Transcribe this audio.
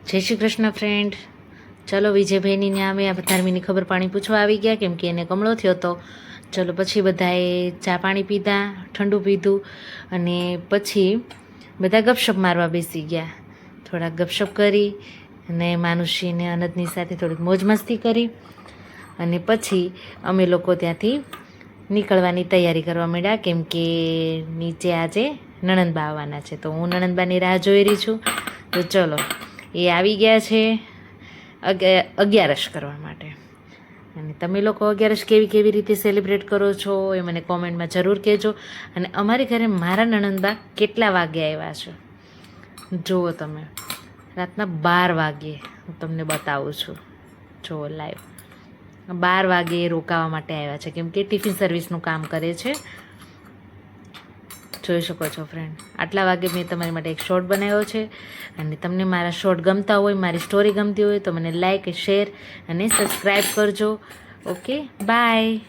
જય શ્રી કૃષ્ણ ફ્રેન્ડ. ચલો વિજયભાઈની ને અમે ધાર્મીની ખબર પાણી પૂછવા આવી ગયા, કેમ કે એને કમળો થયો હતો. ચલો પછી બધાએ ચા પાણી પીધા, ઠંડુ પીધું અને પછી બધા ગપશપ મારવા બેસી ગયા. થોડાક ગપશપ કરી અને માનુષીને અનદની સાથે થોડીક મોજ મસ્તી કરી અને પછી અમે લોકો ત્યાંથી નીકળવાની તૈયારી કરવા માંડ્યા, કેમ કે નીચે આજે નણંદબા આવવાના છે. તો હું નણંદબાની રાહ જોઈ રહી છું. તો ચલો એ આવી ગયા છે અગિયારસ કરવા માટે. અને તમે લોકો અગિયારસ કેવી રીતે સેલિબ્રેટ કરો છો એ મને કોમેન્ટમાં જરૂર કહેજો. અને અમારી ઘરે મારા નણંદબા કેટલા વાગે આવ્યા છે જુઓ તમે, રાતના 12 વાગ્યે હું તમને બતાવું છું. જુઓ લાઈવ 12 વાગે રોકાવા માટે આવ્યા છે, કેમ કે ટિફિન સર્વિસનું કામ કરે છે. જોઈ શકો છો ફ્રેન્ડ, આટલા વાગે મેં તમારી માટે એક શોર્ટ બનાવ્યો છે. અને તમને મારા શોર્ટ ગમતા હોય, મારી સ્ટોરી ગમતી હોય તો મને લાઈક, શેર અને સબસ્ક્રાઈબ કરજો. Okay, by.